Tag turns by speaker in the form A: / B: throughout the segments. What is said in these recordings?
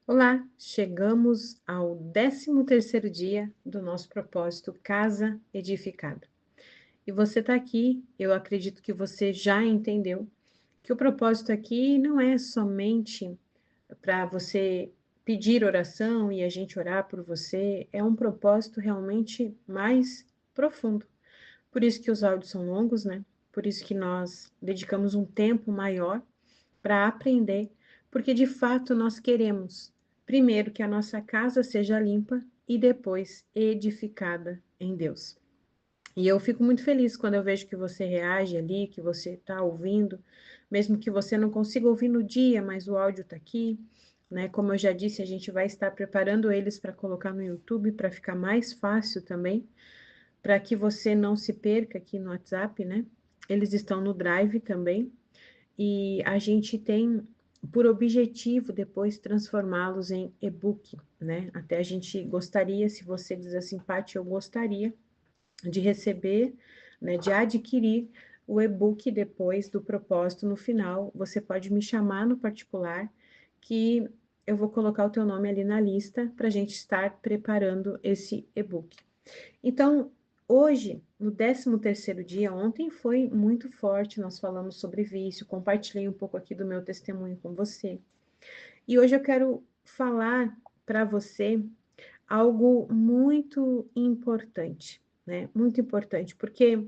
A: Olá, chegamos ao 13º dia do nosso propósito Casa Edificada. E você está aqui, eu acredito que você já entendeu que o propósito aqui não é somente para você pedir oração e a gente orar por você, é um propósito realmente mais profundo. Por isso que os áudios são longos, né? Por isso que nós dedicamos um tempo maior para aprender, porque de fato nós queremos, primeiro, que a nossa casa seja limpa e depois edificada em Deus. E eu fico muito feliz quando eu vejo que você reage ali, que você está ouvindo, mesmo que você não consiga ouvir no dia, mas o áudio está aqui, né? Como eu já disse, a gente vai estar preparando eles para colocar no YouTube, para ficar mais fácil também, para que você não se perca aqui no WhatsApp, né? Eles estão no Drive também, e a gente tem por objetivo depois transformá-los em e-book, né? Até a gente gostaria, se você diz assim, Paty, eu gostaria de receber, né, de adquirir o e-book depois do propósito no final. Você pode me chamar no particular, que eu vou colocar o teu nome ali na lista para a gente estar preparando esse e-book. Então, hoje, no 13º dia, ontem foi muito forte, nós falamos sobre vício, compartilhei um pouco aqui do meu testemunho com você. E hoje eu quero falar para você algo muito importante, né? Muito importante, porque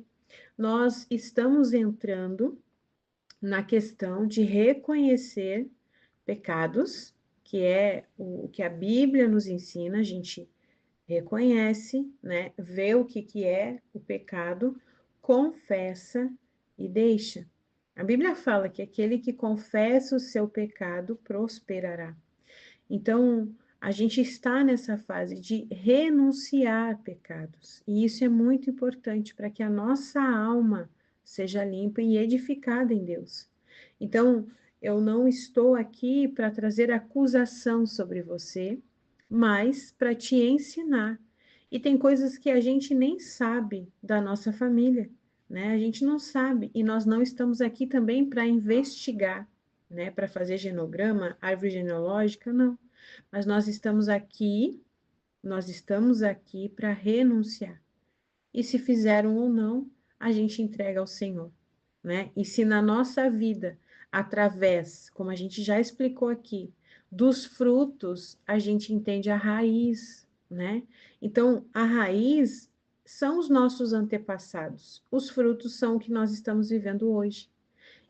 A: nós estamos entrando na questão de reconhecer pecados, que é o que a Bíblia nos ensina, a gente reconhece, né? Vê o que é o pecado, confessa e deixa. A Bíblia fala que aquele que confessa o seu pecado prosperará. Então, a gente está nessa fase de renunciar pecados. E isso é muito importante para que a nossa alma seja limpa e edificada em Deus. Então, eu não estou aqui para trazer acusação sobre você, mas para te ensinar. E tem coisas que a gente nem sabe da nossa família, né? A gente não sabe. E nós não estamos aqui também para investigar, né? Para fazer genograma, árvore genealógica, não. Mas nós estamos aqui para renunciar. E se fizeram ou não, a gente entrega ao Senhor, né? E se na nossa vida, através, como a gente já explicou aqui, dos frutos, a gente entende a raiz, né? Então, a raiz são os nossos antepassados. Os frutos são o que nós estamos vivendo hoje.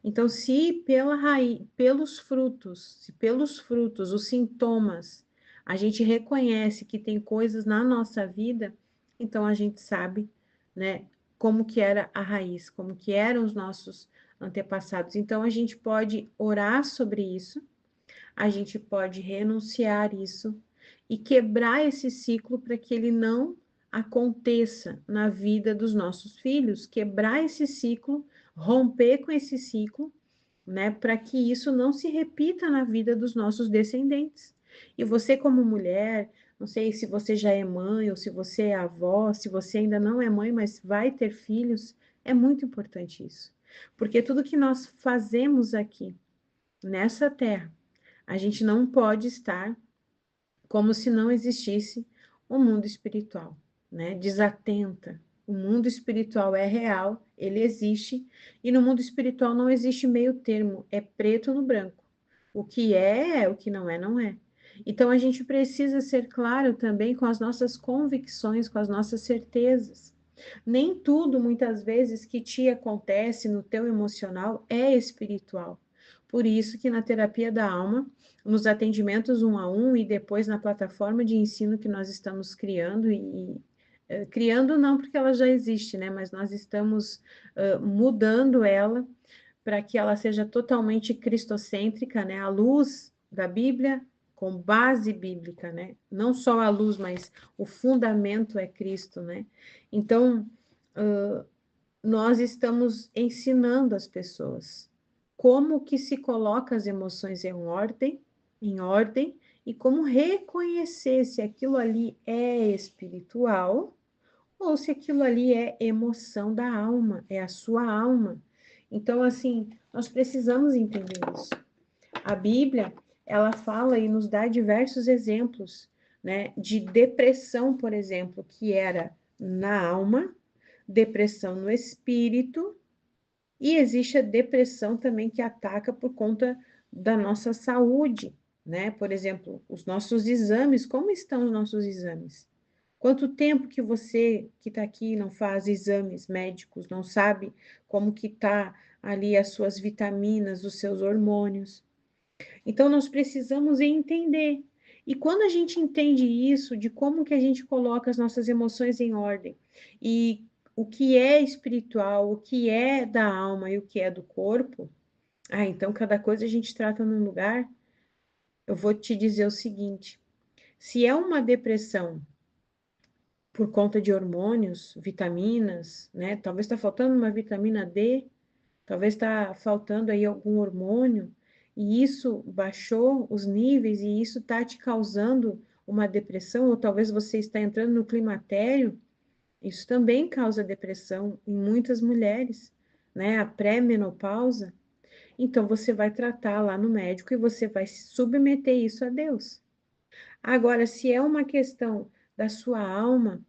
A: Então, se pela raiz, pelos frutos, os sintomas, a gente reconhece que tem coisas na nossa vida, então a gente sabe, né, como que era a raiz, como que eram os nossos antepassados. Então, a gente pode orar sobre isso, a gente pode renunciar isso e quebrar esse ciclo para que ele não aconteça na vida dos nossos filhos, quebrar esse ciclo, romper com esse ciclo, né, para que isso não se repita na vida dos nossos descendentes. E você, como mulher, não sei se você já é mãe ou se você é avó, se você ainda não é mãe, mas vai ter filhos, é muito importante isso. Porque tudo que nós fazemos aqui, nessa terra, a gente não pode estar como se não existisse o mundo espiritual, né? Desatenta. O mundo espiritual é real, ele existe, e no mundo espiritual não existe meio termo, é preto no branco. O que é, o que não é, não é. Então a gente precisa ser claro também com as nossas convicções, com as nossas certezas. Nem tudo, muitas vezes, que te acontece no teu emocional é espiritual. Por isso que na terapia da alma, nos atendimentos 1 a 1 e depois na plataforma de ensino que nós estamos criando, criando não porque ela já existe, né? Mas nós estamos mudando ela para que ela seja totalmente cristocêntrica, né? A luz da Bíblia com base bíblica, né? Não só a luz, mas o fundamento é Cristo, né? Então, nós estamos ensinando as pessoas como que se coloca as emoções em ordem, e como reconhecer se aquilo ali é espiritual ou se aquilo ali é emoção da alma, é a sua alma. Então, assim, nós precisamos entender isso. A Bíblia, ela fala e nos dá diversos exemplos, né, de depressão, por exemplo, que era na alma, depressão no espírito, e existe a depressão também que ataca por conta da nossa saúde, né? Por exemplo, os nossos exames, como estão os nossos exames? Quanto tempo que você que está aqui não faz exames médicos, não sabe como que está ali as suas vitaminas, os seus hormônios? Então, nós precisamos entender. E quando a gente entende isso, de como que a gente coloca as nossas emoções em ordem, e o que é espiritual, o que é da alma e o que é do corpo, então cada coisa a gente trata num lugar. Eu vou te dizer o seguinte: se é uma depressão por conta de hormônios, vitaminas, né? Talvez está faltando uma vitamina D, talvez está faltando aí algum hormônio, e isso baixou os níveis, e isso está te causando uma depressão, ou talvez você está entrando no climatério, isso também causa depressão em muitas mulheres, né? A pré-menopausa. Então você vai tratar lá no médico e você vai submeter isso a Deus. Agora, se é uma questão da sua alma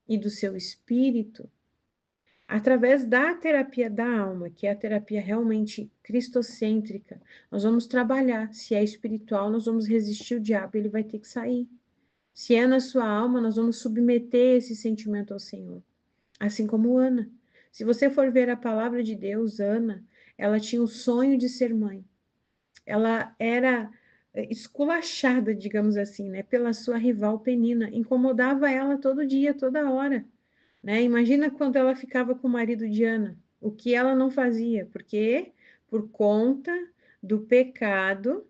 A: e do seu espírito, através da terapia da alma, que é a terapia realmente cristocêntrica, nós vamos trabalhar. Se é espiritual, nós vamos resistir o diabo, ele vai ter que sair. Se é na sua alma, nós vamos submeter esse sentimento ao Senhor. Assim como Ana. Se você for ver a palavra de Deus, Ana, ela tinha o sonho de ser mãe. Ela era esculachada, digamos assim, né, pela sua rival Penina. Incomodava ela todo dia, toda hora. Né? Imagina quando ela ficava com o marido de Ana, o que ela não fazia, porque por conta do pecado,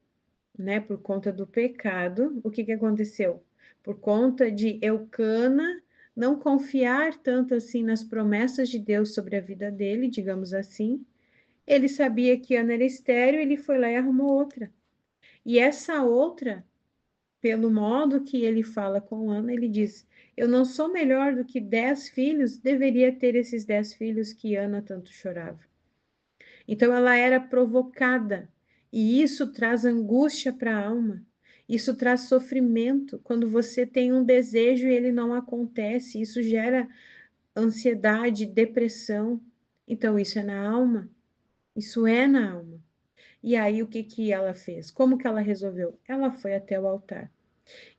A: né? Por conta do pecado, o que que aconteceu? Por conta de Eucana não confiar tanto assim nas promessas de Deus sobre a vida dele, digamos assim, ele sabia que Ana era estéril, ele foi lá e arrumou outra. E essa outra, pelo modo que ele fala com Ana, ele diz: eu não sou melhor do que 10 filhos, deveria ter esses 10 filhos que Ana tanto chorava. Então ela era provocada, e isso traz angústia para a alma, isso traz sofrimento. Quando você tem um desejo e ele não acontece, isso gera ansiedade, depressão. Então isso é na alma, isso é na alma. E aí o que que ela fez? Como que ela resolveu? Ela foi até o altar.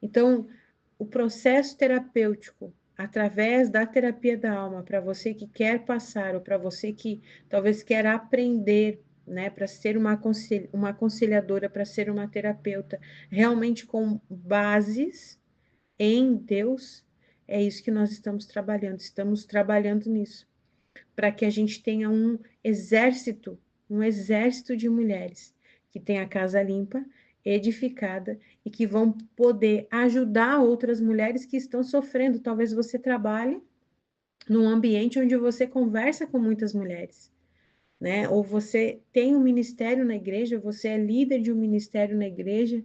A: Então, o processo terapêutico, através da terapia da alma, para você que quer passar, ou para você que talvez quer aprender, né, para ser uma aconselhadora, para ser uma terapeuta, realmente com bases em Deus, é isso que nós estamos trabalhando nisso, para que a gente tenha um exército de mulheres que tenha a casa limpa, edificada e que vão poder ajudar outras mulheres que estão sofrendo. Talvez você trabalhe num ambiente onde você conversa com muitas mulheres, né? Ou você tem um ministério na igreja, você é líder de um ministério na igreja,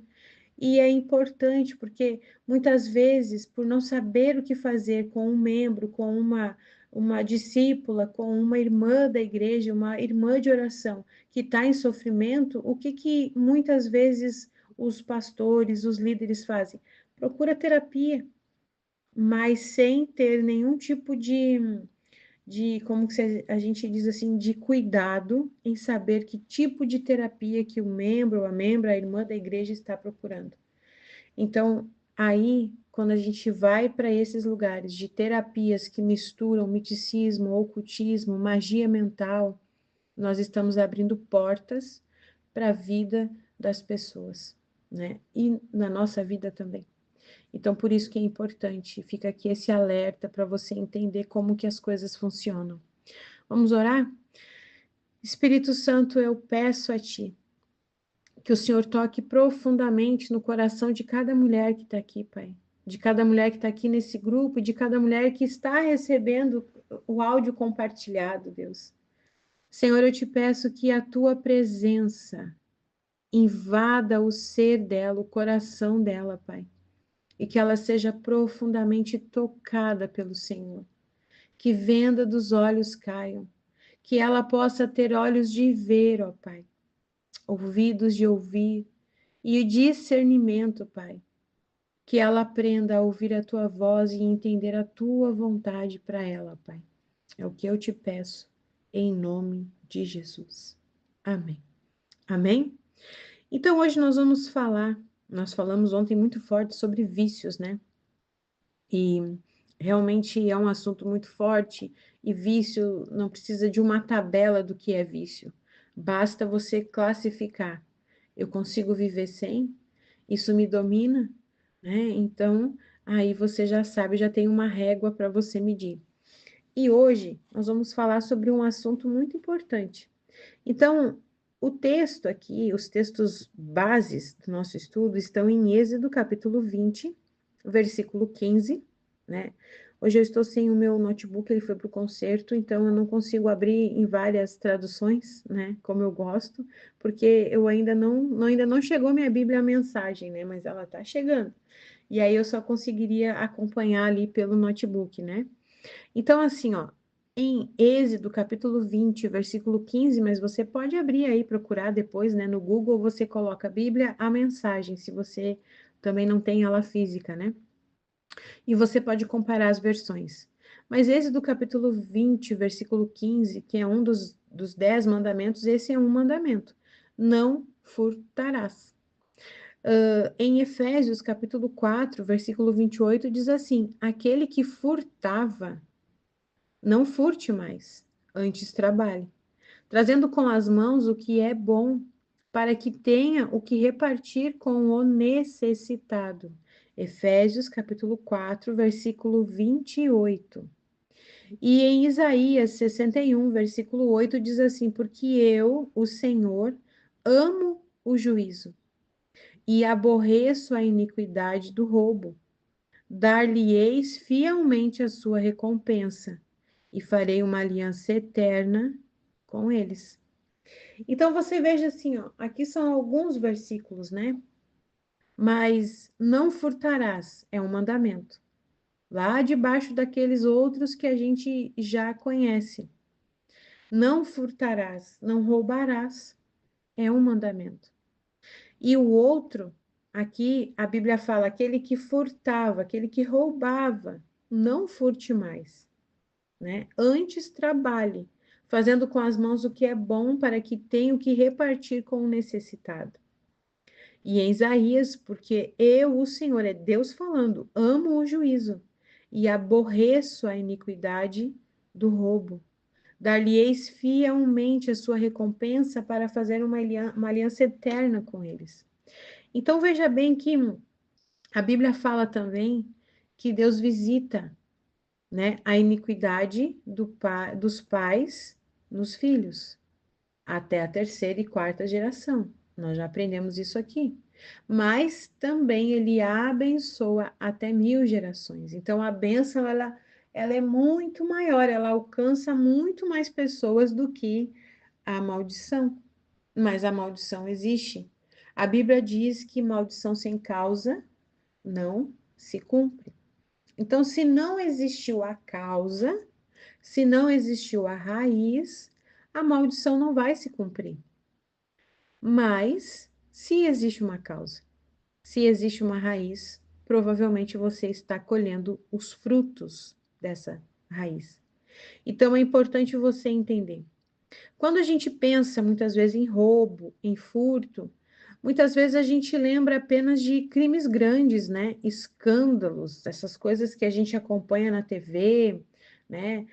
A: e é importante porque muitas vezes, por não saber o que fazer com um membro, com uma discípula, com uma irmã da igreja, uma irmã de oração que está em sofrimento, o que que muitas vezes os pastores, os líderes fazem? Procura terapia, mas sem ter nenhum tipo de como que a gente diz assim, de cuidado em saber que tipo de terapia que o membro, a membra, a irmã da igreja está procurando. Então, aí, quando a gente vai para esses lugares de terapias que misturam misticismo, ocultismo, magia mental, nós estamos abrindo portas para a vida das pessoas, né? E na nossa vida também. Então, por isso que é importante, fica aqui esse alerta para você entender como que as coisas funcionam. Vamos orar? Espírito Santo, eu peço a Ti que o Senhor toque profundamente no coração de cada mulher que está aqui, Pai. De cada mulher que está aqui nesse grupo, de cada mulher que está recebendo o áudio compartilhado, Deus. Senhor, eu te peço que a tua presença invada o ser dela, o coração dela, Pai. E que ela seja profundamente tocada pelo Senhor. Que venda dos olhos caiam. Que ela possa ter olhos de ver, ó Pai. Ouvidos de ouvir e o discernimento, Pai. Que ela aprenda a ouvir a tua voz e entender a tua vontade para ela, Pai. É o que eu te peço, em nome de Jesus. Amém. Amém? Então, hoje nós falamos ontem muito forte sobre vícios, né? E realmente é um assunto muito forte, e vício não precisa de uma tabela do que é vício. Basta você classificar. Eu consigo viver sem? Isso me domina? Né? Então, aí você já sabe, já tem uma régua para você medir. E hoje nós vamos falar sobre um assunto muito importante. Então, o texto aqui, os textos bases do nosso estudo estão em Êxodo capítulo 20, versículo 15, né? Hoje eu estou sem o meu notebook, ele foi para o concerto, então eu não consigo abrir em várias traduções, né? Como eu gosto, porque eu ainda não chegou minha Bíblia a mensagem, né? Mas ela está chegando. E aí eu só conseguiria acompanhar ali pelo notebook, né? Então, assim, ó, em Êxodo, capítulo 20, versículo 15, mas você pode abrir aí, procurar depois, né? No Google, você coloca a Bíblia, a mensagem, se você também não tem ela física, né? E você pode comparar as versões. Mas Êxodo, capítulo 20, versículo 15, que é um dos 10 mandamentos, esse é um mandamento. Não furtarás. Em Efésios, capítulo 4, versículo 28, diz assim: aquele que furtava, não furte mais, antes trabalhe, trazendo com as mãos o que é bom, para que tenha o que repartir com o necessitado. Efésios, capítulo 4, versículo 28. E em Isaías 61, versículo 8, diz assim: porque eu, o Senhor, amo o juízo e aborreço a iniquidade do roubo. Dar-lhe-eis fielmente a sua recompensa, e farei uma aliança eterna com eles. Então você veja assim, ó, aqui são alguns versículos, né? Mas não furtarás é um mandamento. Lá debaixo daqueles outros que a gente já conhece. Não furtarás, não roubarás é um mandamento. E o outro, aqui a Bíblia fala, aquele que furtava, aquele que roubava, não furte mais, né? Antes trabalhe, fazendo com as mãos o que é bom para que tenha o que repartir com o necessitado. E em Isaías, porque eu, o Senhor, é Deus falando, amo o juízo e aborreço a iniquidade do roubo. Dar-lhe-eis fielmente a sua recompensa para fazer uma aliança eterna com eles. Então veja bem que a Bíblia fala também que Deus visita, né, a iniquidade dos pais nos filhos, até a terceira e quarta geração. Nós já aprendemos isso aqui. Mas também ele abençoa até 1000 gerações. Então a bênção ela é muito maior, ela alcança muito mais pessoas do que a maldição. Mas a maldição existe. A Bíblia diz que maldição sem causa não se cumpre. Então, se não existiu a causa, se não existiu a raiz, a maldição não vai se cumprir. Mas, se existe uma causa, se existe uma raiz, provavelmente você está colhendo os frutos dessa raiz. Então, é importante você entender. Quando a gente pensa muitas vezes em roubo, em furto, muitas vezes a gente lembra apenas de crimes grandes, né? Escândalos, essas coisas que a gente acompanha na TV, né?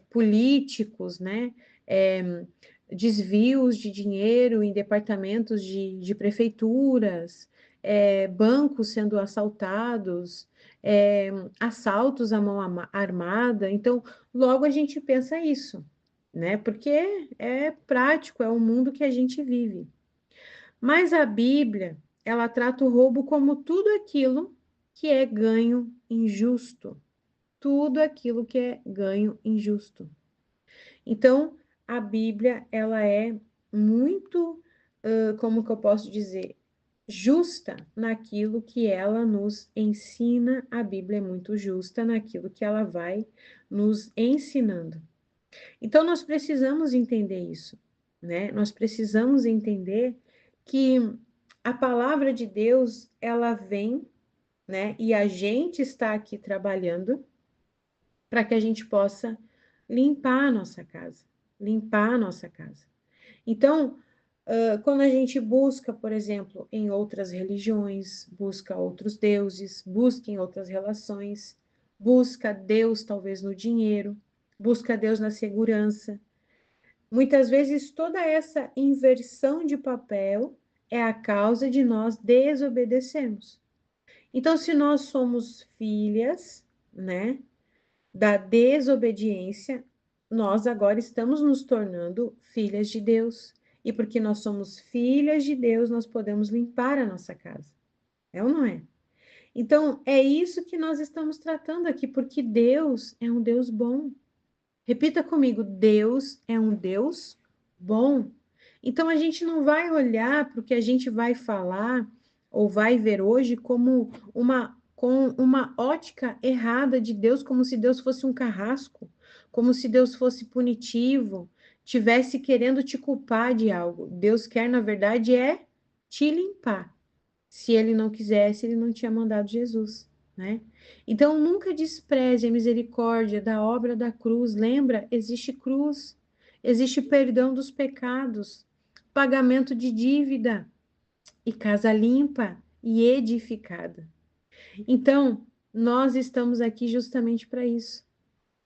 A: Políticos, né? Desvios de dinheiro em departamentos de prefeituras, bancos sendo assaltados, assaltos à mão armada. Então, logo a gente pensa isso, né? Porque é prático, é o mundo que a gente vive. Mas a Bíblia, ela trata o roubo como tudo aquilo que é ganho injusto. Tudo aquilo que é ganho injusto. Então, a Bíblia, ela é muito, como que eu posso dizer, justa naquilo que ela nos ensina. A Bíblia é muito justa naquilo que ela vai nos ensinando. Então, nós precisamos entender isso, né? Nós precisamos entender que a palavra de Deus, ela vem, né? E a gente está aqui trabalhando para que a gente possa limpar a nossa casa, limpar a nossa casa. Então, quando a gente busca, por exemplo, em outras religiões, busca outros deuses, busca em outras relações, busca Deus talvez no dinheiro, busca Deus na segurança. Muitas vezes toda essa inversão de papel é a causa de nós desobedecermos. Então, se nós somos filhas, né, da desobediência, nós agora estamos nos tornando filhas de Deus. E porque nós somos filhas de Deus, nós podemos limpar a nossa casa. É ou não é? Então, é isso que nós estamos tratando aqui, porque Deus é um Deus bom. Repita comigo: Deus é um Deus bom. Então, a gente não vai olhar para o que a gente vai falar ou vai ver hoje como com uma ótica errada de Deus, como se Deus fosse um carrasco, como se Deus fosse punitivo, tivesse querendo te culpar de algo. Deus quer, na verdade, é te limpar. Se ele não quisesse, ele não tinha mandado Jesus, né? Então, nunca despreze a misericórdia da obra da cruz. Lembra? Existe cruz, existe perdão dos pecados, pagamento de dívida e casa limpa e edificada. Então, nós estamos aqui justamente para isso,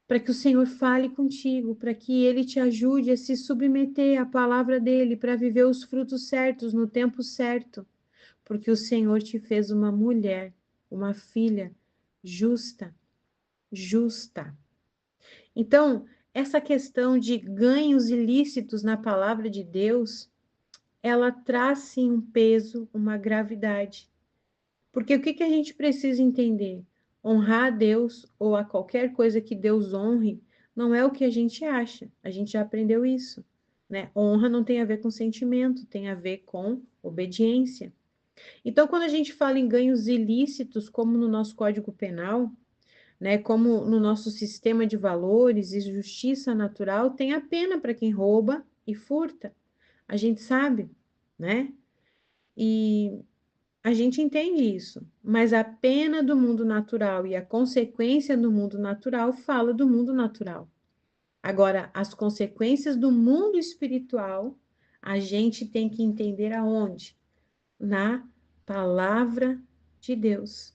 A: para que o Senhor fale contigo, para que ele te ajude a se submeter à palavra dele, para viver os frutos certos no tempo certo, porque o Senhor te fez uma mulher, uma filha justa, justa. Então, essa questão de ganhos ilícitos na palavra de Deus, ela traz sim um peso, uma gravidade. Porque o que a gente precisa entender? Honrar a Deus ou a qualquer coisa que Deus honre, não é o que a gente acha. A gente já aprendeu isso, né? Honra não tem a ver com sentimento, tem a ver com obediência. Então, quando a gente fala em ganhos ilícitos, como no nosso Código Penal, né, como no nosso sistema de valores e justiça natural, tem a pena para quem rouba e furta. A gente sabe, né? E a gente entende isso, mas a pena do mundo natural e a consequência do mundo natural fala do mundo natural. Agora, as consequências do mundo espiritual, a gente tem que entender aonde? Na palavra de Deus.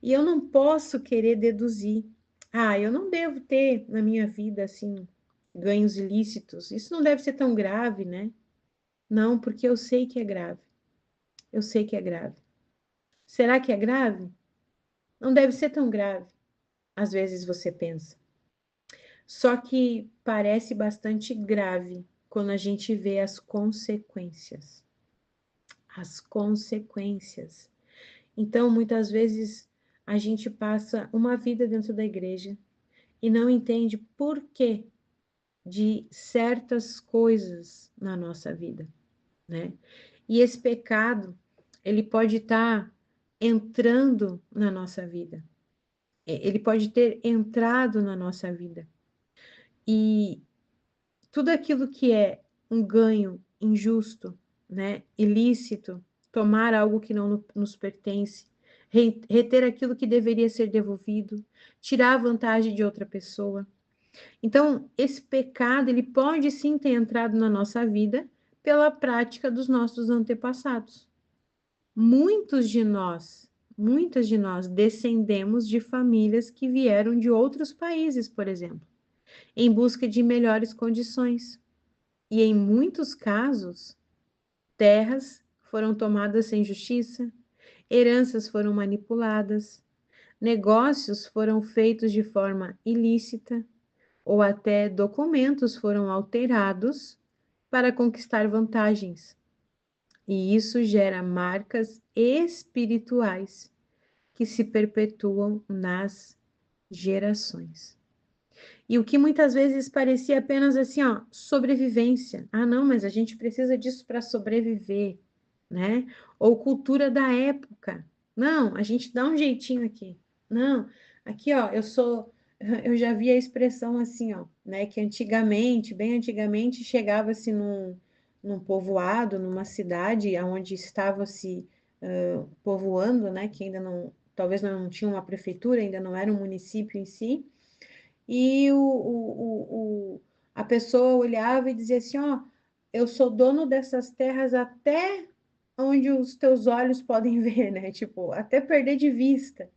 A: E eu não posso querer deduzir. Ah, eu não devo ter na minha vida assim ganhos ilícitos. Isso não deve ser tão grave, né? Não, porque eu sei que é grave. Eu sei que é grave. Será que é grave? Não deve ser tão grave. Às vezes você pensa. Só que parece bastante grave quando a gente vê as consequências. As consequências. Então, muitas vezes a gente passa uma vida dentro da igreja e não entende por que de certas coisas na nossa vida, né? E esse pecado, ele pode estar entrando na nossa vida. Ele pode ter entrado na nossa vida. E tudo aquilo que é um ganho injusto, né, ilícito, tomar algo que não nos pertence, reter aquilo que deveria ser devolvido, tirar a vantagem de outra pessoa. Então, esse pecado, ele pode sim ter entrado na nossa vida pela prática dos nossos antepassados. Muitas de nós descendemos de famílias que vieram de outros países, por exemplo, em busca de melhores condições. E em muitos casos, terras foram tomadas sem justiça, heranças foram manipuladas, negócios foram feitos de forma ilícita, ou até documentos foram alterados para conquistar vantagens. E isso gera marcas espirituais que se perpetuam nas gerações. E o que muitas vezes parecia apenas assim, ó, sobrevivência. Ah, não, mas a gente precisa disso para sobreviver, né? Ou cultura da época. Não, a gente dá um jeitinho aqui. Não, aqui, ó, eu já vi a expressão assim, ó, né? Que antigamente, bem antigamente, chegava-se num povoado, numa cidade onde estava se povoando, né, que ainda não, talvez não tinha uma prefeitura, ainda não era um município em si, e a pessoa olhava e dizia assim, ó, eu sou dono dessas terras até onde os teus olhos podem ver, né? Tipo, até perder de vista.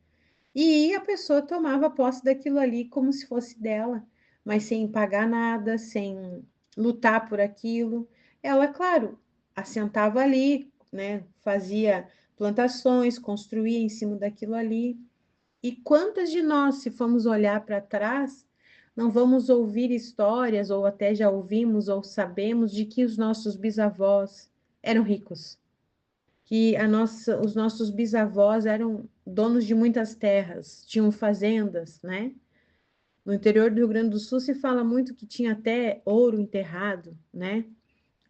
A: E a pessoa tomava posse daquilo ali como se fosse dela, mas sem pagar nada, sem lutar por aquilo. Ela, claro, assentava ali, né? Fazia plantações, construía em cima daquilo ali. E quantas de nós, se formos olhar para trás, não vamos ouvir histórias, ou até já ouvimos ou sabemos de que os nossos bisavós eram ricos, que os nossos bisavós eram donos de muitas terras, tinham fazendas, né? No interior do Rio Grande do Sul se fala muito que tinha até ouro enterrado, né?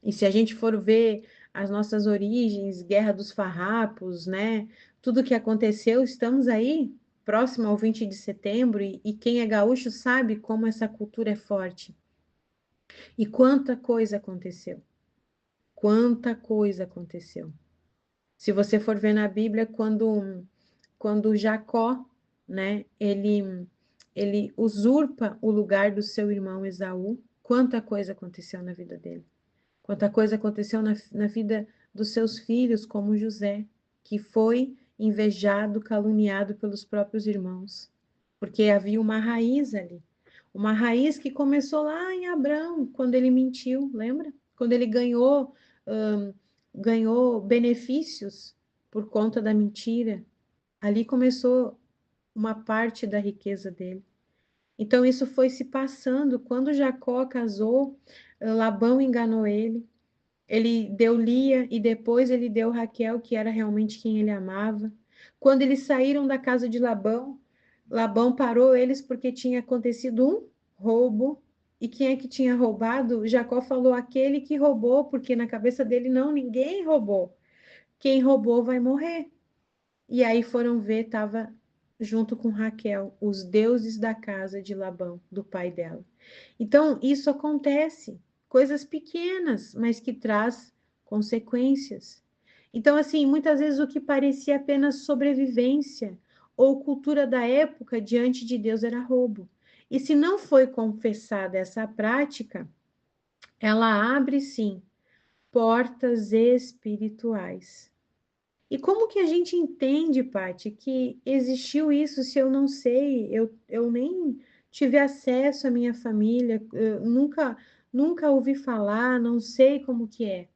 A: E se a gente for ver as nossas origens, Guerra dos Farrapos, né? Tudo que aconteceu, estamos aí próximo ao 20 de setembro e quem é gaúcho sabe como essa cultura é forte. E quanta coisa aconteceu. Quanta coisa aconteceu. Se você for ver na Bíblia, quando Jacó, né, ele usurpa o lugar do seu irmão Esaú, quanta coisa aconteceu na vida dele. Quanta coisa aconteceu na vida dos seus filhos, como José, que foi invejado, caluniado pelos próprios irmãos, porque havia uma raiz ali. Uma raiz que começou lá em Abraão, quando ele mentiu, lembra? Quando ele hum, ganhou benefícios por conta da mentira. Ali começou uma parte da riqueza dele. Então, isso foi se passando. Quando Jacó casou, Labão enganou ele. Ele deu Lia e depois ele deu Raquel, que era realmente quem ele amava. Quando eles saíram da casa de Labão, Labão parou eles porque tinha acontecido um roubo. E quem é que tinha roubado? Jacó falou aquele que roubou, porque na cabeça dele não, ninguém roubou. Quem roubou vai morrer. E aí foram ver, estava junto com Raquel, os deuses da casa de Labão, do pai dela. Então, isso acontece, coisas pequenas, mas que traz consequências. Então, assim, muitas vezes o que parecia apenas sobrevivência ou cultura da época diante de Deus era roubo. E se não foi confessada essa prática, ela abre sim portas espirituais. E como que a gente entende, Paty, que existiu isso se eu não sei? Eu nem tive acesso à minha família, eu nunca ouvi falar, não sei como que é.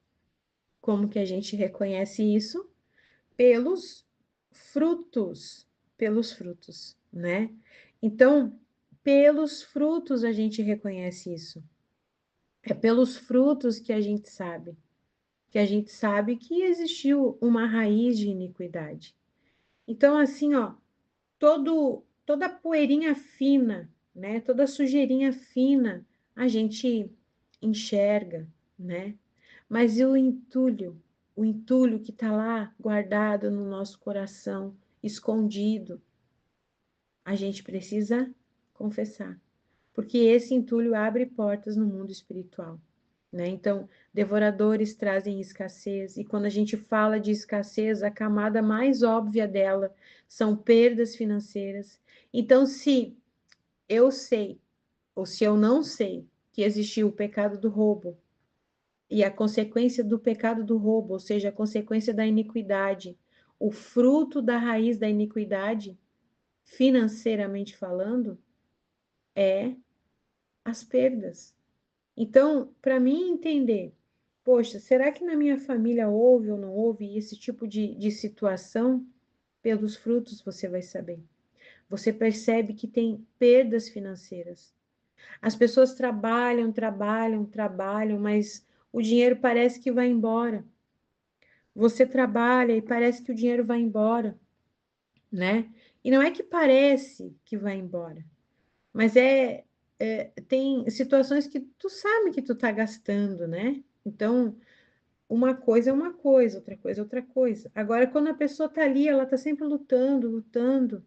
A: Como que a gente reconhece isso? Pelos frutos, pelos frutos, né? Então, pelos frutos a gente reconhece isso. É pelos frutos que a gente sabe. Que a gente sabe que existiu uma raiz de iniquidade. Então, assim, ó, toda poeirinha fina, né? Toda sujeirinha fina, a gente enxerga, né? Mas e o entulho que está lá guardado no nosso coração, escondido, a gente precisa confessar, porque esse entulho abre portas no mundo espiritual. Né? Então, devoradores trazem escassez, e quando a gente fala de escassez, a camada mais óbvia dela são perdas financeiras. Então, se eu sei, ou se eu não sei, que existiu o pecado do roubo, e a consequência do pecado do roubo, ou seja, a consequência da iniquidade, o fruto da raiz da iniquidade, financeiramente falando, é as perdas. Então, para mim entender, poxa, será que na minha família houve ou não houve esse tipo de situação? Pelos frutos você vai saber. Você percebe que tem perdas financeiras. As pessoas trabalham, trabalham, trabalham, mas o dinheiro parece que vai embora. Você trabalha e parece que o dinheiro vai embora, né? E não é que parece que vai embora, mas tem situações que tu sabe que tu tá gastando, né? Então, uma coisa é uma coisa, outra coisa é outra coisa. Agora, quando a pessoa tá ali, ela tá sempre lutando, lutando,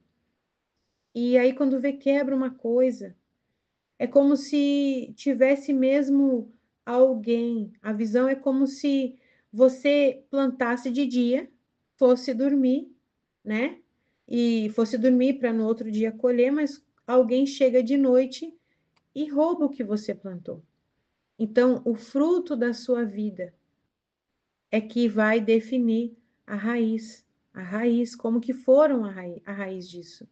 A: e aí quando vê quebra uma coisa, é como se tivesse mesmo alguém. A visão é como se você plantasse de dia, fosse dormir, né? E fosse dormir para no outro dia colher, mas alguém chega de noite e rouba o que você plantou. Então, o fruto da sua vida é que vai definir a raiz, como que foram a raiz disso.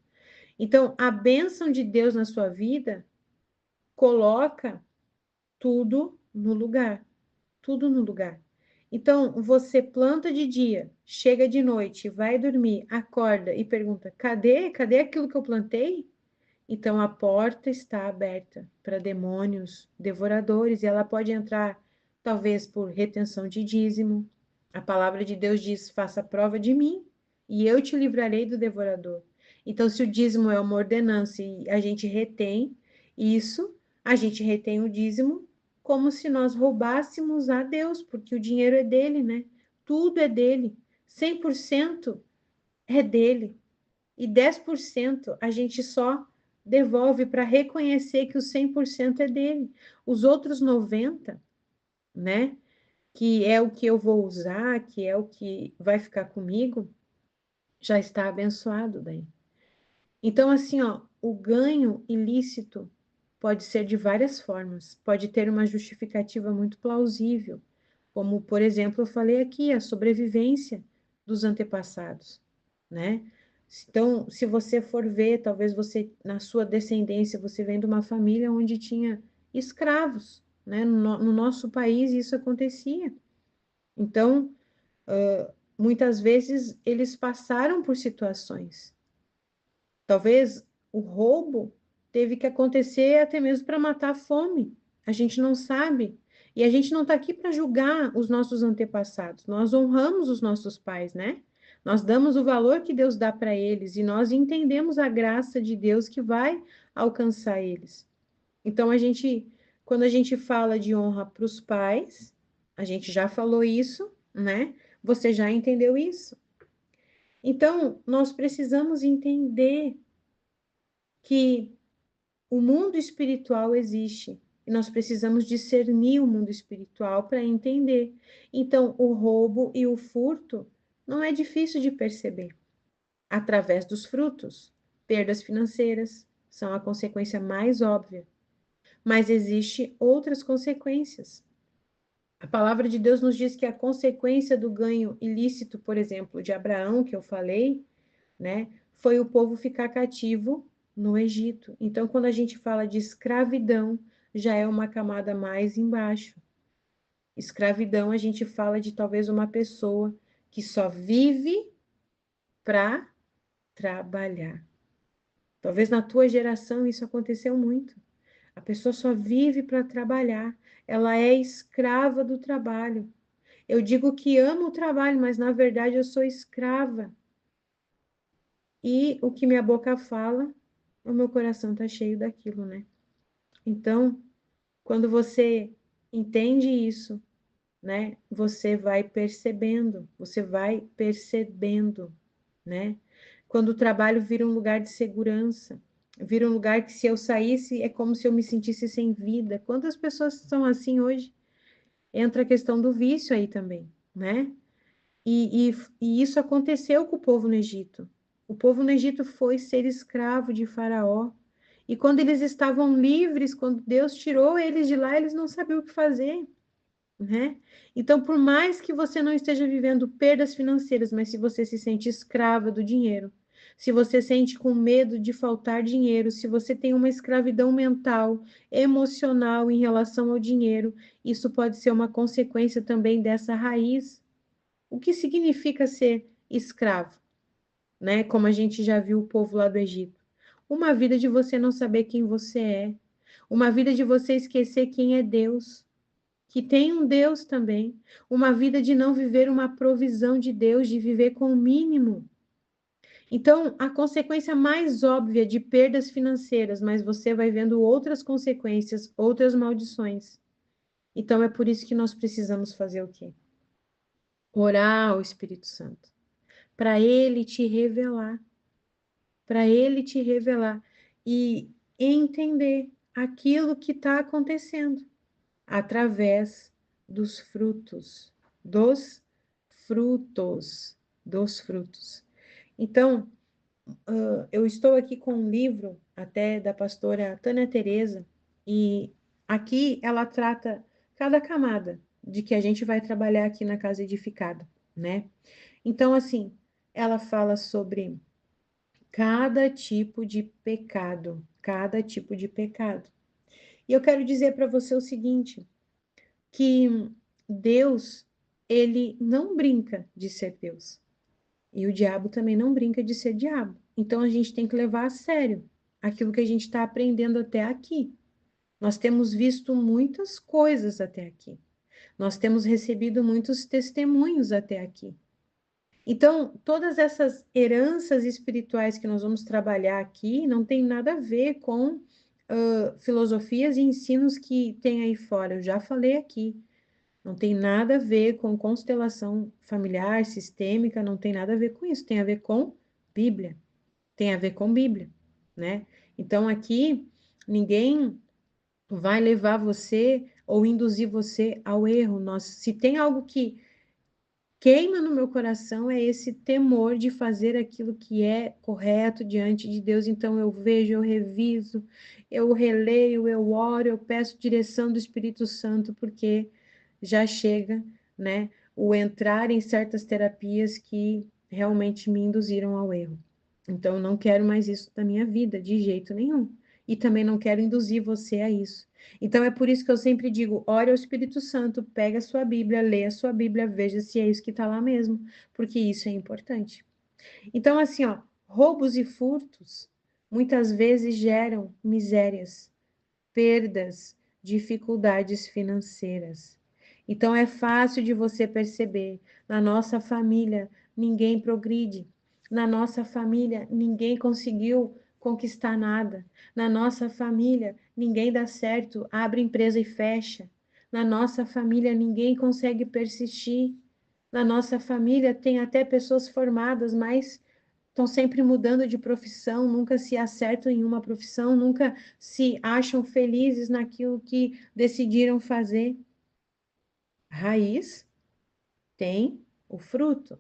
A: Então, a bênção de Deus na sua vida coloca tudo no lugar, tudo no lugar. Então, você planta de dia, chega de noite, vai dormir, acorda e pergunta: cadê aquilo que eu plantei? Então, a porta está aberta para demônios devoradores e ela pode entrar, talvez, por retenção de dízimo. A palavra de Deus diz: faça prova de mim e eu te livrarei do devorador. Então, se o dízimo é uma ordenança e a gente retém isso, a gente retém o dízimo como se nós roubássemos a Deus, porque o dinheiro é dele, né? Tudo é dele. 100% é dele. E 10% a gente só devolve para reconhecer que o 100% é dele. Os outros 90%, né, que é o que eu vou usar, que é o que vai ficar comigo, já está abençoado daí. Então, assim, ó, o ganho ilícito pode ser de várias formas, pode ter uma justificativa muito plausível, como, por exemplo, eu falei aqui, a sobrevivência dos antepassados, né? Então, se você for ver, talvez você, na sua descendência, você vem de uma família onde tinha escravos, né? No nosso país isso acontecia. Então, muitas vezes eles passaram por situações. Talvez o roubo teve que acontecer até mesmo para matar a fome. A gente não sabe. E a gente não está aqui para julgar os nossos antepassados. Nós honramos os nossos pais, né? Nós damos o valor que Deus dá para eles e nós entendemos a graça de Deus que vai alcançar eles. Então, quando a gente fala de honra para os pais, a gente já falou isso, né? Você já entendeu isso? Então, nós precisamos entender que o mundo espiritual existe e nós precisamos discernir o mundo espiritual para entender. Então, o roubo e o furto não é difícil de perceber. Através dos frutos, perdas financeiras são a consequência mais óbvia, mas existe outras consequências. A palavra de Deus nos diz que a consequência do ganho ilícito, por exemplo, de Abraão, que eu falei, né, foi o povo ficar cativo no Egito. Então, quando a gente fala de escravidão, já é uma camada mais embaixo. Escravidão, a gente fala de talvez uma pessoa que só vive para trabalhar. Talvez na tua geração isso aconteceu muito. A pessoa só vive para trabalhar. Ela é escrava do trabalho. Eu digo que amo o trabalho, mas na verdade eu sou escrava. E o que minha boca fala, o meu coração está cheio daquilo, né? Então, quando você entende isso, né? Você vai percebendo, né? Quando o trabalho vira um lugar de segurança, vira um lugar que se eu saísse é como se eu me sentisse sem vida. Quantas pessoas são assim hoje? Entra a questão do vício aí também, né? E isso aconteceu com o povo no Egito. O povo no Egito foi ser escravo de Faraó. E quando eles estavam livres, quando Deus tirou eles de lá, eles não sabiam o que fazer, né? Então, por mais que você não esteja vivendo perdas financeiras, mas se você se sente escrava do dinheiro, se você sente com medo de faltar dinheiro, se você tem uma escravidão mental, emocional em relação ao dinheiro, isso pode ser uma consequência também dessa raiz. O que significa ser escravo, né? Como a gente já viu o povo lá do Egito. Uma vida de você não saber quem você é, uma vida de você esquecer quem é Deus, que tem um Deus também, uma vida de não viver uma provisão de Deus, de viver com o mínimo. Então, a consequência mais óbvia de perdas financeiras, mas você vai vendo outras consequências, outras maldições. Então, é por isso que nós precisamos fazer o quê? Orar ao Espírito Santo, para ele te revelar, para ele te revelar e entender aquilo que está acontecendo. através dos frutos, dos frutos, dos frutos. Então, eu estou aqui com um livro até da pastora Tânia Teresa, e aqui ela trata cada camada de que a gente vai trabalhar aqui na Casa Edificada, né? Então, assim, ela fala sobre cada tipo de pecado, cada tipo de pecado. E eu quero dizer para você o seguinte, que Deus, ele não brinca de ser Deus. E o diabo também não brinca de ser diabo. Então a gente tem que levar a sério aquilo que a gente está aprendendo até aqui. Nós temos visto muitas coisas até aqui. Nós temos recebido muitos testemunhos até aqui. Então, todas essas heranças espirituais que nós vamos trabalhar aqui não tem nada a ver com filosofias e ensinos que tem aí fora. Eu já falei aqui. Não tem nada a ver com constelação familiar, sistêmica, não tem nada a ver com isso. Tem a ver com Bíblia. Tem a ver com Bíblia, né? Então, aqui, ninguém vai levar você ou induzir você ao erro. Se tem algo que queima no meu coração é esse temor de fazer aquilo que é correto diante de Deus. Então eu vejo, eu reviso, eu releio, eu oro, eu peço direção do Espírito Santo, porque já chega, né, o entrar em certas terapias que realmente me induziram ao erro. Então eu não quero mais isso na minha vida, de jeito nenhum. E também não quero induzir você a isso. Então é por isso que eu sempre digo, ore ao Espírito Santo, pega a sua Bíblia, leia a sua Bíblia, veja se é isso que está lá mesmo, porque isso é importante. Então, assim, ó, roubos e furtos muitas vezes geram misérias, perdas, dificuldades financeiras. Então é fácil de você perceber, na nossa família ninguém progride, na nossa família ninguém conseguiu conquistar nada, na nossa família ninguém dá certo, abre empresa e fecha, na nossa família ninguém consegue persistir, na nossa família tem até pessoas formadas, mas estão sempre mudando de profissão, nunca se acertam em uma profissão, nunca se acham felizes naquilo que decidiram fazer. Raiz tem o fruto.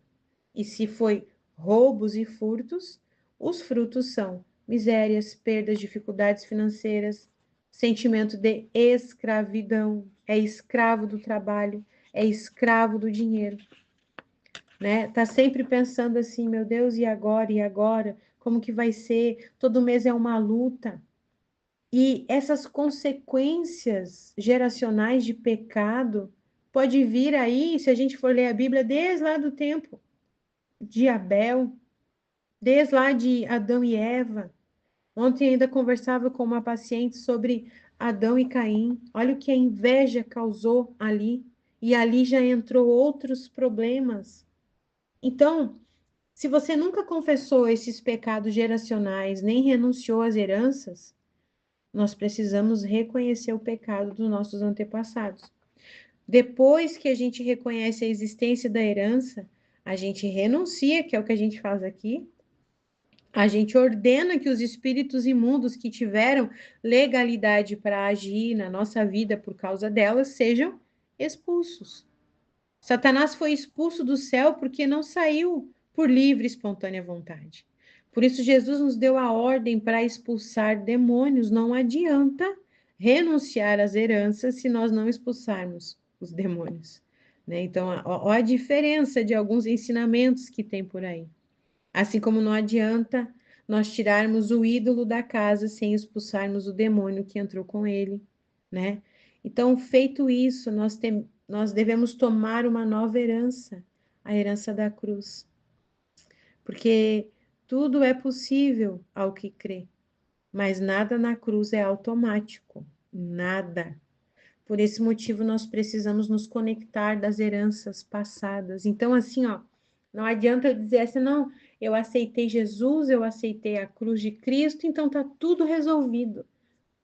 A: E se foi roubos e furtos, os frutos são misérias, perdas, dificuldades financeiras, sentimento de escravidão, é escravo do trabalho, é escravo do dinheiro, né? Tá sempre pensando assim, meu Deus, e agora? E agora? Como que vai ser? Todo mês é uma luta. E essas consequências geracionais de pecado pode vir aí, se a gente for ler a Bíblia, desde lá do tempo de Abel, desde lá de Adão e Eva. Ontem ainda conversava com uma paciente sobre Adão e Caim. Olha o que a inveja causou ali. E ali já entrou outros problemas. Então, se você nunca confessou esses pecados geracionais, nem renunciou às heranças, nós precisamos reconhecer o pecado dos nossos antepassados. Depois que a gente reconhece a existência da herança, a gente renuncia, que é o que a gente faz aqui, a gente ordena que os espíritos imundos que tiveram legalidade para agir na nossa vida por causa delas sejam expulsos. Satanás foi expulso do céu porque não saiu por livre e espontânea vontade. Por isso, Jesus nos deu a ordem para expulsar demônios. Não adianta renunciar às heranças se nós não expulsarmos os demônios, né? Então, olha a diferença de alguns ensinamentos que tem por aí. Assim como não adianta nós tirarmos o ídolo da casa sem expulsarmos o demônio que entrou com ele, né? Então, feito isso, nós devemos tomar uma nova herança, a herança da cruz. Porque tudo é possível ao que crê, mas nada na cruz é automático, nada. Por esse motivo, nós precisamos nos conectar das heranças passadas. Então, assim, ó, não adianta eu dizer assim, não, eu aceitei Jesus, eu aceitei a cruz de Cristo, então tá tudo resolvido.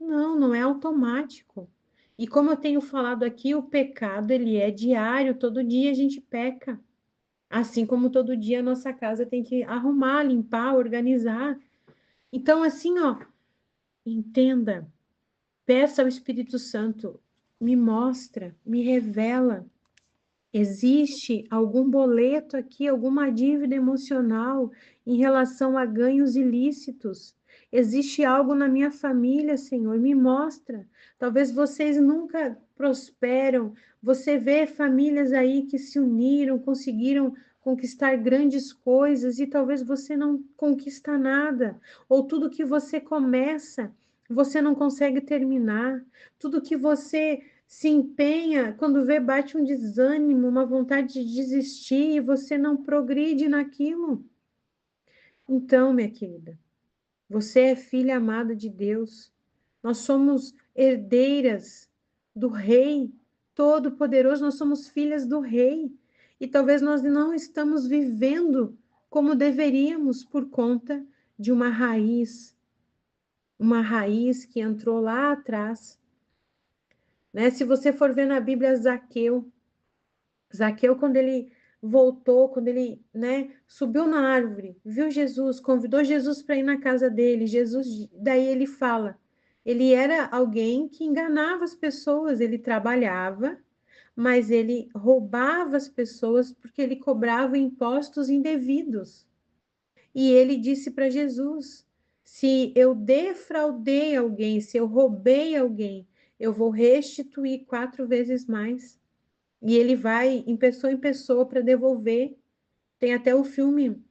A: Não, não é automático. E como eu tenho falado aqui, o pecado, ele é diário, todo dia a gente peca. Assim como todo dia a nossa casa tem que arrumar, limpar, organizar. Então, assim, ó, entenda, peça ao Espírito Santo, me mostra, me revela. Existe algum boleto aqui, alguma dívida emocional em relação a ganhos ilícitos? Existe algo na minha família, Senhor? Me mostra. Talvez vocês nunca prosperam. Você vê famílias aí que se uniram, conseguiram conquistar grandes coisas e talvez você não conquista nada. Ou tudo que você começa, você não consegue terminar. Tudo que você se empenha, quando vê, bate um desânimo, uma vontade de desistir e você não progride naquilo. Então, minha querida, você é filha amada de Deus. Nós somos herdeiras do Rei Todo-Poderoso, nós somos filhas do Rei. E talvez nós não estamos vivendo como deveríamos por conta de uma raiz que entrou lá atrás, né? Se você for ver na Bíblia, Zaqueu, quando ele voltou, quando ele, né, subiu na árvore, viu Jesus, convidou Jesus para ir na casa dele. Jesus, daí ele fala, ele era alguém que enganava as pessoas, ele trabalhava, mas ele roubava as pessoas porque ele cobrava impostos indevidos. E ele disse para Jesus: se eu defraudei alguém, se eu roubei alguém, eu vou restituir 4 vezes mais. E ele vai em pessoa para devolver. Tem até o filme,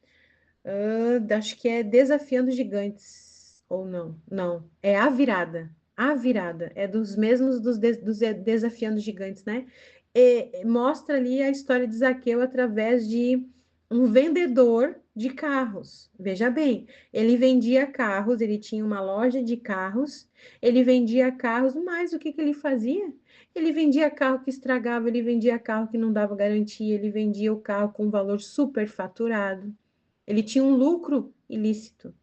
A: acho que é Desafiando Gigantes, ou não, não, é A Virada. A Virada, é dos mesmos dos Desafiando Gigantes, né? E mostra ali a história de Zaqueu através de um vendedor de carros. Veja bem, ele vendia carros, ele tinha uma loja de carros, ele vendia carros, mas o que que ele fazia? Ele vendia carro que estragava, ele vendia carro que não dava garantia, ele vendia o carro com valor superfaturado. Ele tinha um lucro ilícito.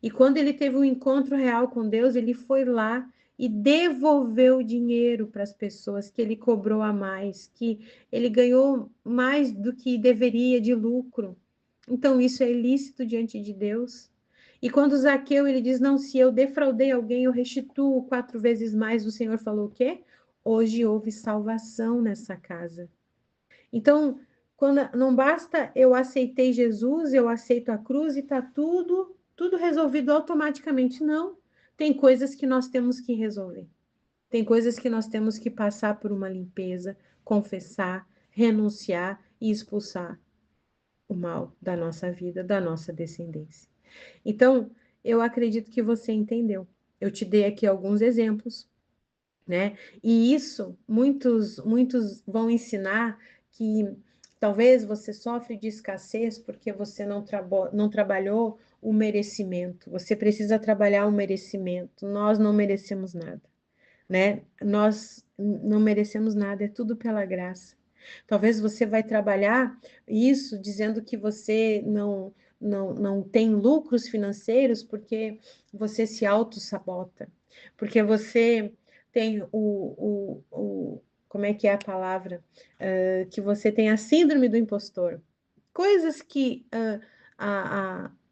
A: E quando ele teve um encontro real com Deus, ele foi lá e devolveu o dinheiro para as pessoas que ele cobrou a mais, que ele ganhou mais do que deveria de lucro. Então, isso é ilícito diante de Deus. E quando Zaqueu ele diz: não, se eu defraudei alguém, eu restituo 4 vezes mais, o Senhor falou o quê? Hoje houve salvação nessa casa. Então, quando não basta eu aceitei Jesus, eu aceito a cruz e está tudo resolvido automaticamente. Não. Tem coisas que nós temos que resolver. Tem coisas que nós temos que passar por uma limpeza, confessar, renunciar e expulsar o mal da nossa vida, da nossa descendência. Então, eu acredito que você entendeu. Eu te dei aqui alguns exemplos, né? E isso muitos vão ensinar que talvez você sofre de escassez porque você não trabalhou o merecimento. Você precisa trabalhar o merecimento. Nós não merecemos nada, né? Nós não merecemos nada, é tudo pela graça. Talvez você vai trabalhar isso dizendo que você não tem lucros financeiros porque você se auto-sabota, porque você tem como é que é a palavra? Que você tem a síndrome do impostor. Coisas que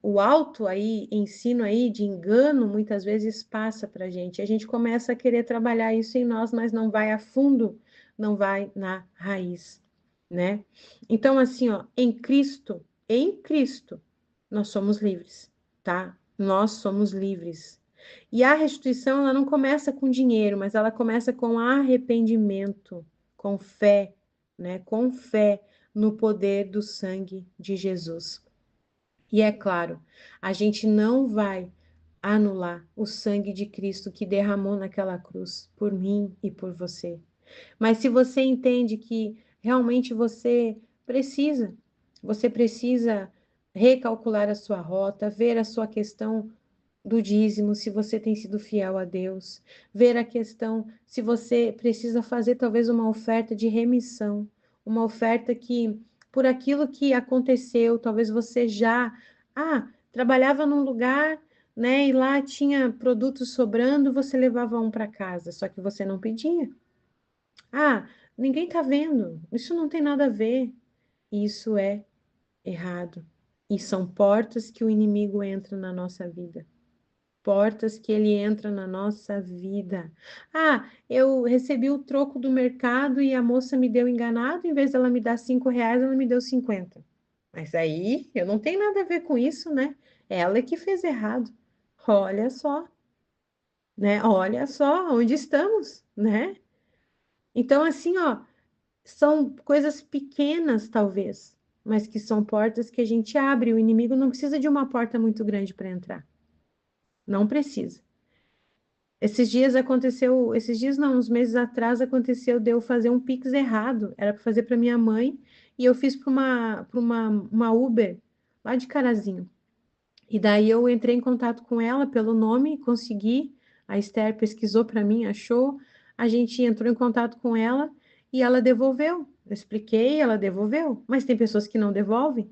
A: o alto aí, ensino aí de engano, muitas vezes passa para a gente. A gente começa a querer trabalhar isso em nós, mas não vai a fundo, não vai na raiz, né? Então, assim, ó, em Cristo, nós somos livres, tá? Nós somos livres. E a restituição, ela não começa com dinheiro, mas ela começa com arrependimento, com fé, né? Com fé no poder do sangue de Jesus. E é claro, a gente não vai anular o sangue de Cristo que derramou naquela cruz por mim e por você. Mas se você entende que realmente você precisa recalcular a sua rota, ver a sua questão do dízimo, se você tem sido fiel a Deus, ver a questão se você precisa fazer talvez uma oferta de remissão, uma oferta que, por aquilo que aconteceu, talvez você trabalhava num lugar, né, e lá tinha produtos sobrando, você levava um para casa, só que você não pedia. Ah, ninguém tá vendo, isso não tem nada a ver. Isso é errado. E são portas que o inimigo entra na nossa vida. portas que ele entra na nossa vida. Ah, eu recebi o troco do mercado e a moça me deu enganado, em vez dela me dar R$ 5, ela me deu 50. Mas aí eu não tenho nada a ver com isso, né? Ela é que fez errado. Olha só, né? Olha só onde estamos, né? Então, assim, ó, são coisas pequenas, talvez, mas que são portas que a gente abre. O inimigo não precisa de uma porta muito grande para entrar. Não precisa. Esses dias aconteceu, esses dias não, uns meses atrás aconteceu de eu fazer um Pix errado. Era para fazer para minha mãe e eu fiz para uma Uber lá de Carazinho. E daí eu entrei em contato com ela pelo nome, consegui. A Esther pesquisou para mim, achou. A gente entrou em contato com ela e ela devolveu. Eu expliquei, ela devolveu. Mas tem pessoas que não devolvem.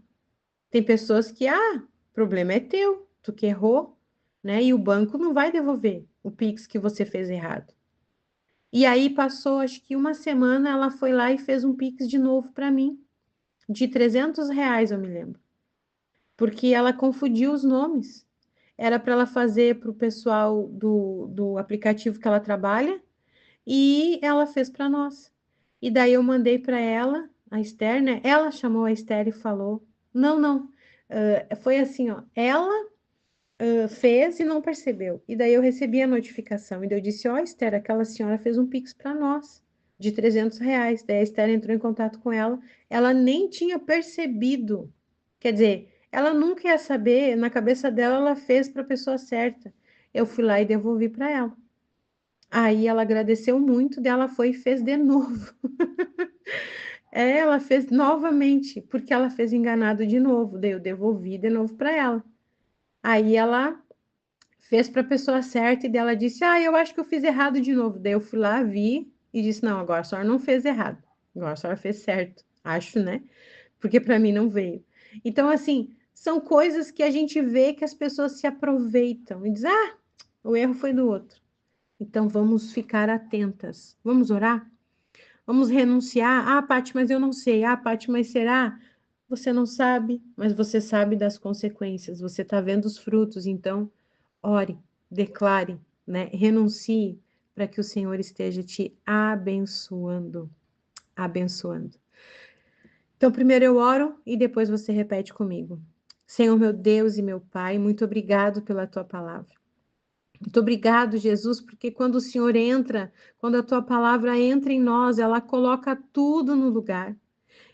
A: Tem pessoas que, o problema é teu, tu que errou, né? E o banco não vai devolver o Pix que você fez errado. E aí passou, acho que uma semana, ela foi lá e fez um Pix de novo para mim, de R$ 300, eu me lembro. Porque ela confundiu os nomes. Era para ela fazer para o pessoal do aplicativo que ela trabalha e ela fez para nós. E daí eu mandei para ela, a Esther, né? Ela chamou a Esther e falou: Não, não. Foi assim, ó. Ela fez e não percebeu. E daí eu recebi a notificação. E daí eu disse: Ó, Esther, aquela senhora fez um Pix para nós de R$ 300. Daí a Esther entrou em contato com ela. Ela nem tinha percebido. Quer dizer, ela nunca ia saber, na cabeça dela, ela fez para a pessoa certa. Eu fui lá e devolvi para ela. Aí ela agradeceu muito, dela foi e fez de novo. Ela fez novamente, porque ela fez enganado de novo. Daí eu devolvi de novo para ela. Aí ela fez para a pessoa certa e dela disse: eu acho que eu fiz errado de novo. Daí eu fui lá, vi e disse: Não, agora a senhora não fez errado. Agora a senhora fez certo. Acho, né? Porque para mim não veio. Então, assim, são coisas que a gente vê que as pessoas se aproveitam e dizem: o erro foi do outro. Então, vamos ficar atentas. Vamos orar? Vamos renunciar? Paty, mas eu não sei. Paty, mas será? Você não sabe, mas você sabe das consequências. Você está vendo os frutos. Então, ore, declare, né? Renuncie para que o Senhor esteja te abençoando. Abençoando. Então, primeiro eu oro e depois você repete comigo. Senhor, meu Deus e meu Pai, muito obrigado pela tua palavra. Muito obrigado, Jesus, porque quando o Senhor entra, quando a tua palavra entra em nós, ela coloca tudo no lugar.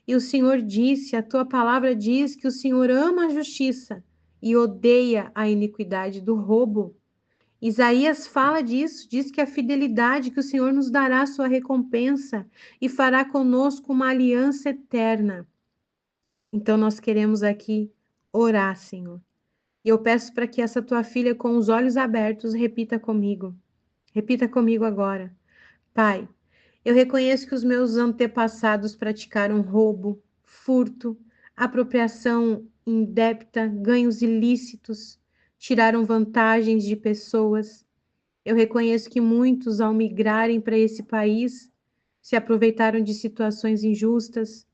A: E o Senhor disse, a tua palavra diz que o Senhor ama a justiça e odeia a iniquidade do roubo. Isaías fala disso, diz que a fidelidade que o Senhor nos dará a sua recompensa e fará conosco uma aliança eterna. Então nós queremos aqui orar, Senhor. E eu peço para que essa tua filha, com os olhos abertos, repita comigo. Repita comigo agora. Pai, eu reconheço que os meus antepassados praticaram roubo, furto, apropriação indébita, ganhos ilícitos, tiraram vantagens de pessoas. Eu reconheço que muitos, ao migrarem para esse país, se aproveitaram de situações injustas,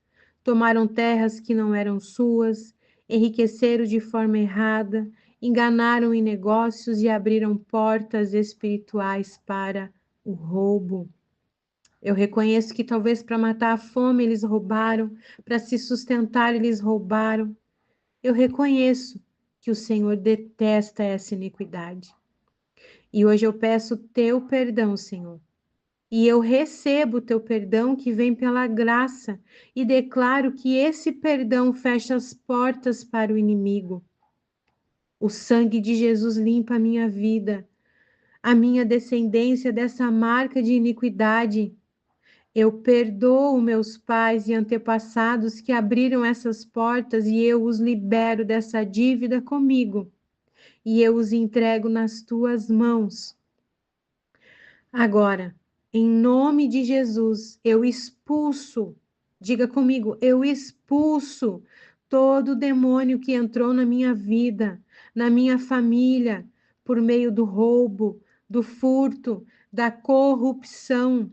A: tomaram terras que não eram suas, enriqueceram de forma errada, enganaram em negócios e abriram portas espirituais para o roubo. Eu reconheço que talvez para matar a fome eles roubaram, para se sustentar eles roubaram. Eu reconheço que o Senhor detesta essa iniquidade. E hoje eu peço teu perdão, Senhor. E eu recebo o teu perdão que vem pela graça e declaro que esse perdão fecha as portas para o inimigo. O sangue de Jesus limpa a minha vida, a minha descendência dessa marca de iniquidade. Eu perdoo meus pais e antepassados que abriram essas portas e eu os libero dessa dívida comigo. E eu os entrego nas tuas mãos. Agora, em nome de Jesus, eu expulso, diga comigo, eu expulso todo demônio que entrou na minha vida, na minha família, por meio do roubo, do furto, da corrupção,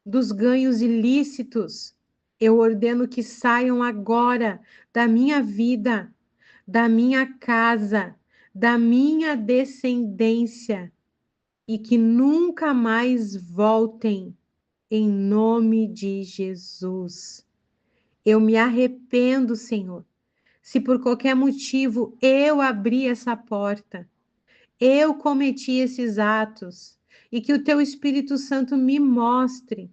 A: dos ganhos ilícitos. Eu ordeno que saiam agora da minha vida, da minha casa, da minha descendência e que nunca mais voltem, em nome de Jesus. Eu me arrependo, Senhor, se por qualquer motivo eu abri essa porta, eu cometi esses atos, e que o Teu Espírito Santo me mostre,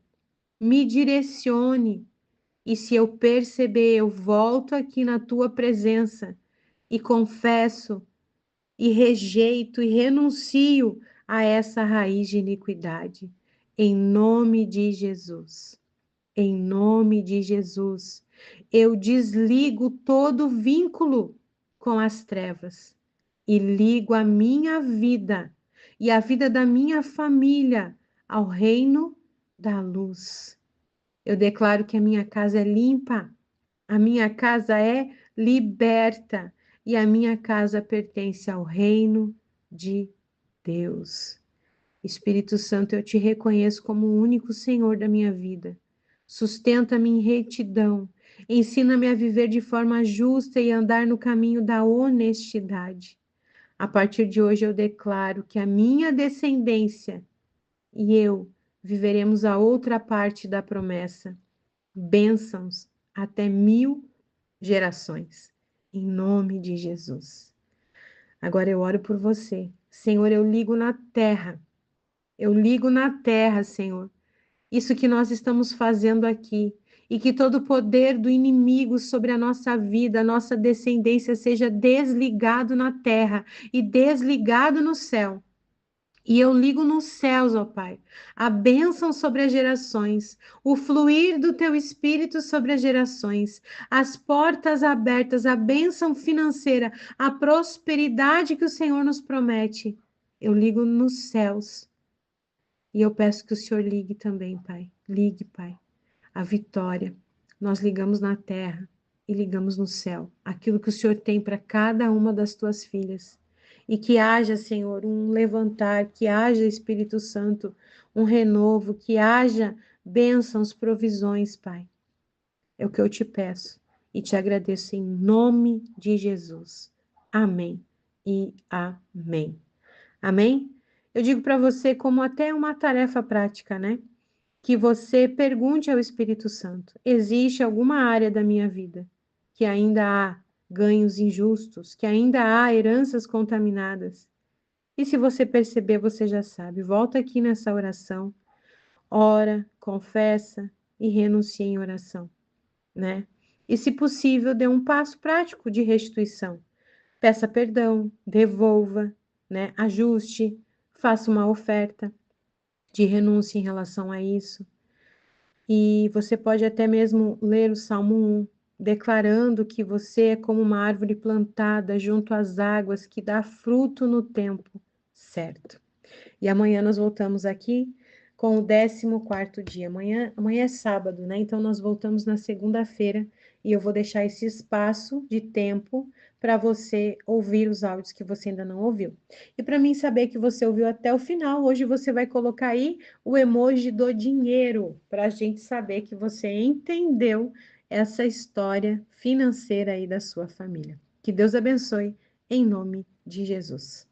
A: me direcione, e se eu perceber, eu volto aqui na Tua presença e confesso, e rejeito e renuncio a essa raiz de iniquidade. Em nome de Jesus. Em nome de Jesus. Eu desligo todo vínculo com as trevas e ligo a minha vida e a vida da minha família ao reino da luz. Eu declaro que a minha casa é limpa, a minha casa é liberta e a minha casa pertence ao reino de Deus. Espírito Santo, eu te reconheço como o único Senhor da minha vida. Sustenta-me em retidão. Ensina-me a viver de forma justa e andar no caminho da honestidade. A partir de hoje eu declaro que a minha descendência e eu viveremos a outra parte da promessa. Bênçãos até 1000 gerações. Em nome de Jesus. Agora eu oro por você. Senhor, eu ligo na terra. Eu ligo na terra, Senhor, isso que nós estamos fazendo aqui. E que todo o poder do inimigo sobre a nossa vida, a nossa descendência, seja desligado na terra e desligado no céu. E eu ligo nos céus, ó Pai, a bênção sobre as gerações, o fluir do Teu Espírito sobre as gerações, as portas abertas, a bênção financeira, a prosperidade que o Senhor nos promete. Eu ligo nos céus. E eu peço que o Senhor ligue também, Pai. Ligue, Pai, a vitória. Nós ligamos na terra e ligamos no céu. Aquilo que o Senhor tem para cada uma das tuas filhas. E que haja, Senhor, um levantar, que haja, Espírito Santo, um renovo, que haja bênçãos, provisões, Pai. É o que eu te peço e te agradeço em nome de Jesus. Amém e amém. Amém? Eu digo para você como até uma tarefa prática, né? Que você pergunte ao Espírito Santo: existe alguma área da minha vida que ainda há ganhos injustos, que ainda há heranças contaminadas? E se você perceber, você já sabe. Volta aqui nessa oração, ora, confessa e renuncia em oração, né? E se possível, dê um passo prático de restituição. Peça perdão, devolva, né? Ajuste, faça uma oferta de renúncia em relação a isso. E você pode até mesmo ler o Salmo 1, declarando que você é como uma árvore plantada junto às águas que dá fruto no tempo certo. E amanhã nós voltamos aqui com o 14º dia. Amanhã é sábado, né? Então nós voltamos na segunda-feira e eu vou deixar esse espaço de tempo para você ouvir os áudios que você ainda não ouviu. E para mim saber que você ouviu até o final, hoje você vai colocar aí o emoji do dinheiro, para a gente saber que você entendeu essa história financeira aí da sua família. Que Deus abençoe, em nome de Jesus.